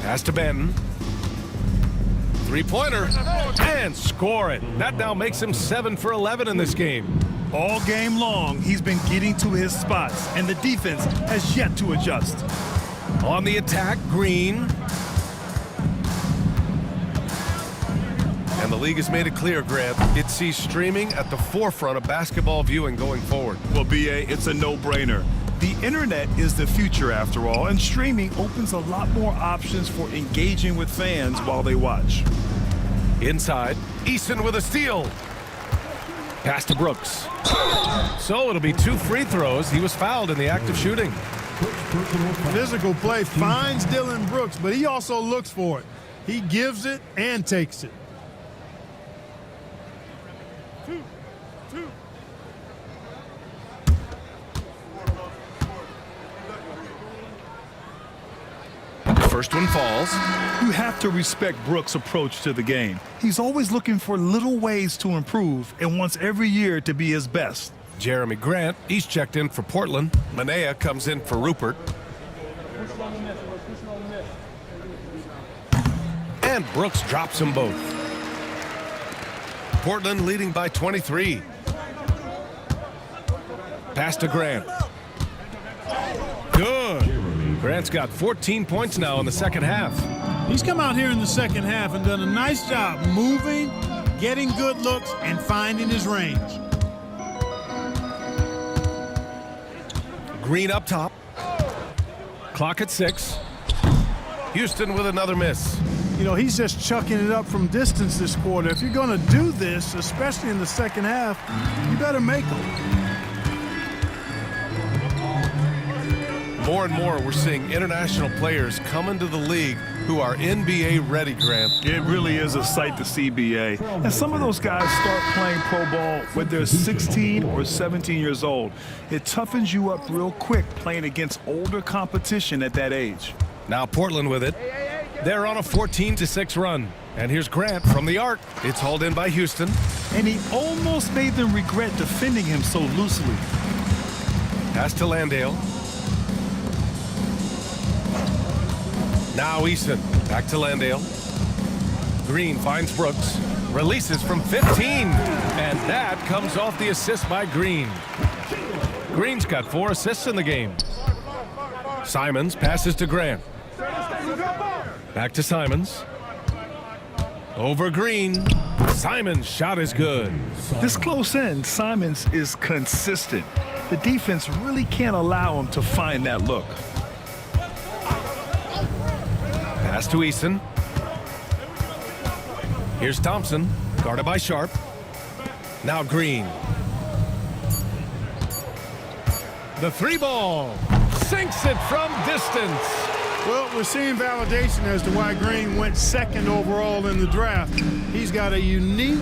Pass to Banton. Three-pointer, and score it. That now makes him 7 for 11 in this game. All game long, he's been getting to his spots, and the defense has yet to adjust. On the attack, Green. And the league has made it clear, Grant, it sees streaming at the forefront of basketball viewing going forward. Well, B.A., it's a no-brainer. The internet is the future, after all, and streaming opens a lot more options for engaging with fans while they watch. Inside, Eason with a steal. Pass to Brooks. So it'll be 2 free throws. He was fouled in the act of shooting. Physical play finds Dylan Brooks, but he also looks for it. He gives it and takes it. First one falls. You have to respect Brooks' approach to the game. He's always looking for little ways to improve and wants every year to be his best. Jeremy Grant, he's checked in for Portland. Manea comes in for Rupert. And Brooks drops them both. Portland leading by 23. Pass to Grant. Good. Grant's got 14 points now in the second half. He's come out here in the second half and done a nice job moving, getting good looks, and finding his range. Green up top. Clock at 6. Houston with another miss. You know, he's just chucking it up from distance this quarter. If you're going to do this, especially in the second half, you better make them. More and more, we're seeing international players come into the league who are NBA ready, Grant. It really is a sight to see, B.A. And some of those guys start playing pro ball when they're 16 or 17 years old. It toughens you up real quick playing against older competition at that age. Now Portland with it. They're on a 14-6 run. And here's Grant from the arc. It's hauled in by Houston. And he almost made them regret defending him so loosely. Pass to Landale. Now Eason, back to Landale. Green finds Brooks, releases from 15, and that comes off the assist by Green. Green's got 4 assists in the game. Simons passes to Grant. Back to Simons. Over Green. Simons' shot is good. This close in, Simons is consistent. The defense really can't allow him to find that look. Pass to Eason. Here's Thompson, guarded by Sharp. Now Green. The three ball. Sinks it from distance. Well, we're seeing validation as to why Green went second overall in the draft. He's got a unique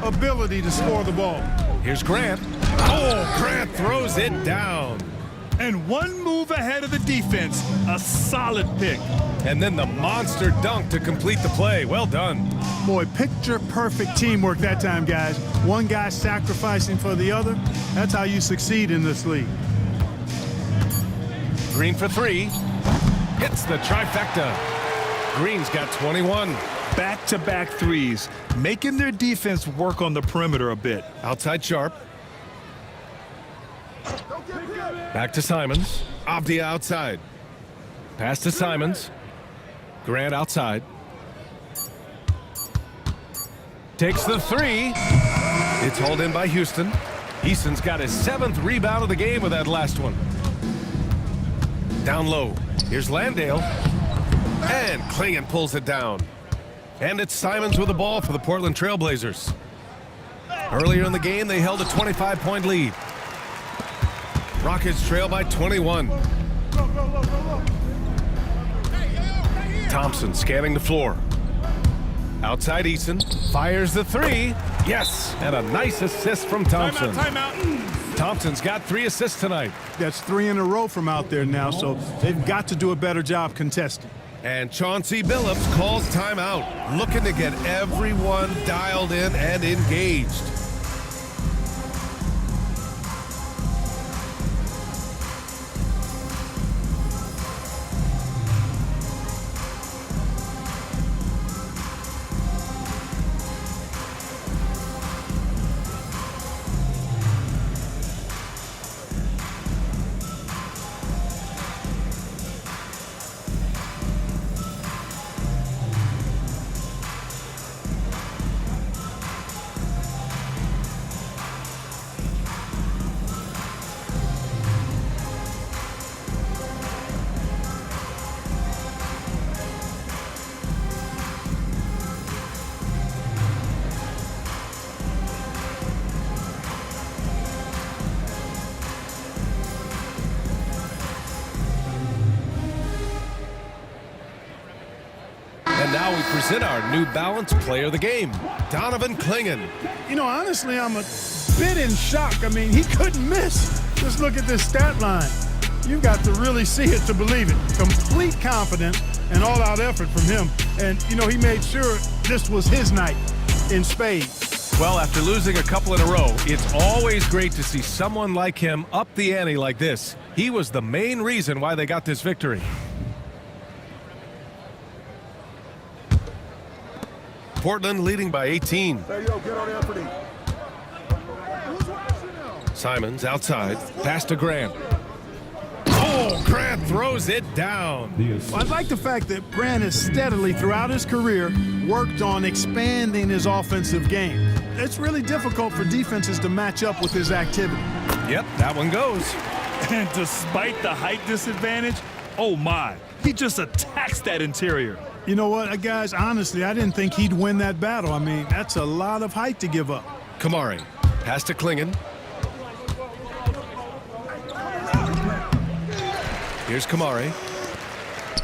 ability to score the ball. Here's Grant. Oh, Grant throws it down. And one move ahead of the defense. A solid pick. And then the monster dunk to complete the play. Well done. Boy, picture-perfect teamwork that time, guys. One guy sacrificing for the other. That's how you succeed in this league. Green for three. Hits the trifecta. Green's got 21. Back-to-back threes, making their defense work on the perimeter a bit. Outside Sharp. Back to Simons. Avdia outside. Pass to Simons. Grant outside. Takes the three. It's hauled in by Houston. Easton's got his 7th rebound of the game with that last one. Down low. Here's Landale. And Klingon pulls it down. And it's Simons with the ball for the Portland Trailblazers. Earlier in the game, they held a 25-point lead. Rockets trail by 21. Thompson scanning the floor. Outside Easton. Fires the three. Yes, and a nice assist from Thompson. Timeout. Thompson's got 3 assists tonight. That's 3 in a row from out there now, so they've got to do a better job contesting. And Chauncey Billups calls timeout, looking to get everyone dialed in and engaged. And now we present our New Balance Player of the Game, Donovan Klingon. You know, honestly, I'm a bit in shock. I mean, he couldn't miss. Just look at this stat line. You've got to really see it to believe it. Complete confidence and all-out effort from him. And, you know, he made sure this was his night in spades. Well, after losing a couple in a row, it's always great to see someone like him up the ante like this. He was the main reason why they got this victory. Portland leading by 18. Simons outside. Pass to Grant. Oh, Grant throws it down. I like the fact that Grant has steadily, throughout his career, worked on expanding his offensive game. It's really difficult for defenses to match up with his activity. Yep, that one goes. And despite the height disadvantage, oh my, he just attacks that interior. You know what, guys, honestly, I didn't think he'd win that battle. I mean, that's a lot of height to give up. Kamari. Pass to Klingon. Here's Kamari.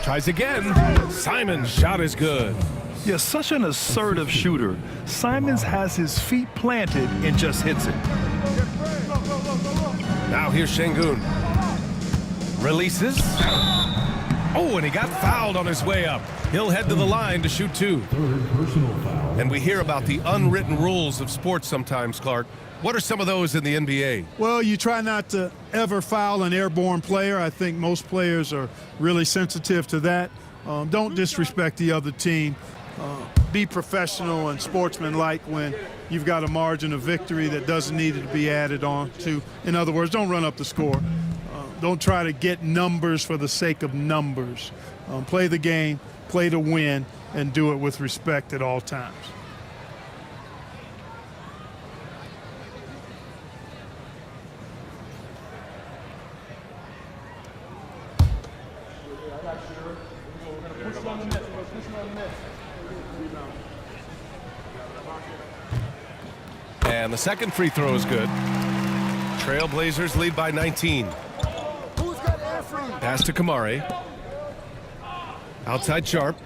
Tries again. Simon's shot is good. Yeah, such an assertive shooter. Simons has his feet planted and just hits it. Now here's Şengün. Releases. Oh, and he got fouled on his way up. He'll head to the line to shoot 2. And we hear about the unwritten rules of sports sometimes, Clark. What are some of those in the NBA? Well, you try not to ever foul an airborne player. I think most players are really sensitive to that. Don't disrespect the other team. Be professional and sportsmanlike when you've got a margin of victory that doesn't need to be added on to. In other words, don't run up the score. Don't try to get numbers for the sake of numbers. Play the game, play to win, and do it with respect at all times. And the second free throw is good. Trailblazers lead by 19. Pass to Kamari. Outside Sharp.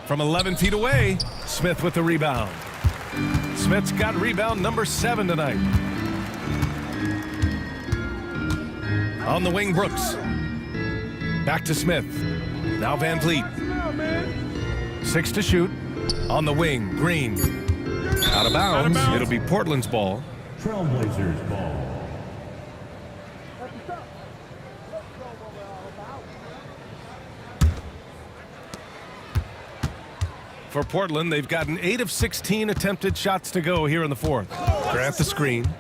From 11 feet away, Smith with the rebound. Smith's got rebound number 7 tonight. On the wing, Brooks. Back to Smith. Now Van Vliet. 6 to shoot. On the wing, Green. Out of bounds. It'll be Portland's ball. Trailblazers ball. For Portland, they've gotten 8 of 16 attempted shots to go here in the fourth. Grant the screen.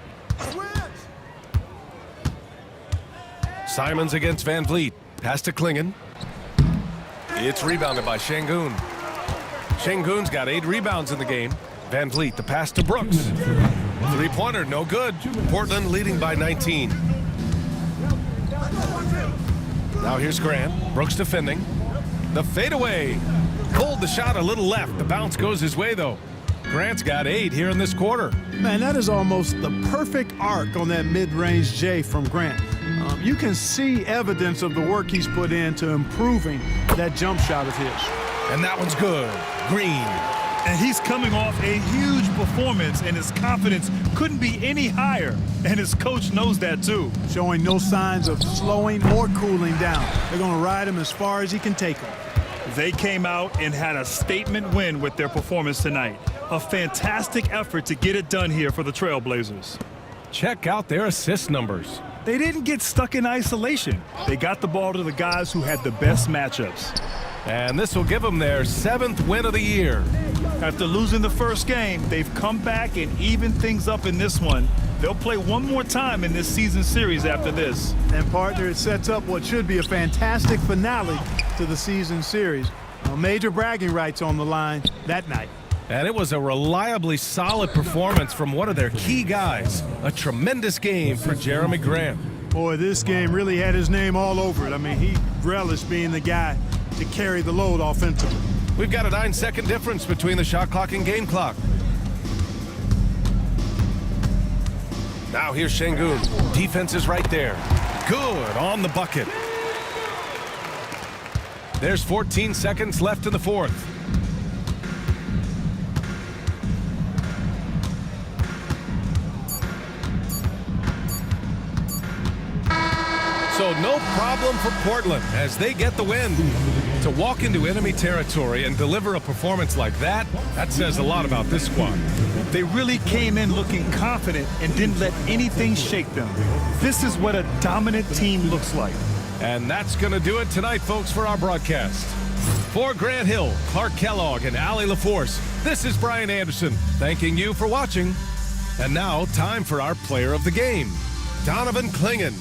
Simons against Van Vliet. Pass to Klingon. It's rebounded by Şengün. Şengün's got 8 rebounds in the game. Van Vliet, the pass to Brooks. 3-pointer, no good. Portland leading by 19. Now here's Grant. Brooks defending. The fadeaway. Pulled the shot a little left. The bounce goes his way, though. Grant's got 8 here in this quarter. Man, that is almost the perfect arc on that mid-range J from Grant. You can see evidence of the work he's put into improving that jump shot of his. And that one's good. Green. And he's coming off a huge performance, and his confidence couldn't be any higher. And his coach knows that, too. Showing no signs of slowing or cooling down. They're going to ride him as far as he can take him. They came out and had a statement win with their performance tonight. A fantastic effort to get it done here for the Trailblazers. Check out their assist numbers. They didn't get stuck in isolation. They got the ball to the guys who had the best matchups. And this will give them their 7th win of the year. After losing the first game, they've come back and evened things up in this one. They'll play one more time in this season series after this. And partner, it sets up what should be a fantastic finale to the season series. Major bragging rights on the line that night. And it was a reliably solid performance from one of their key guys. A tremendous game for Jeremy Grant. Boy, this game really had his name all over it. I mean, he relished being the guy to carry the load offensively. We've got a 9-second difference between the shot clock and game clock. Now here's Şengün. Defense is right there. Good on the bucket. There's 14 seconds left in the fourth. So no problem for Portland as they get the win. To walk into enemy territory and deliver a performance like that, that says a lot about this squad. They really came in looking confident and didn't let anything shake them. This is what a dominant team looks like. And that's going to do it tonight, folks, for our broadcast. For Grant Hill, Clark Kellogg, and Allie LaForce, this is Brian Anderson, thanking you for watching. And now, time for our player of the game, Donovan Klingon.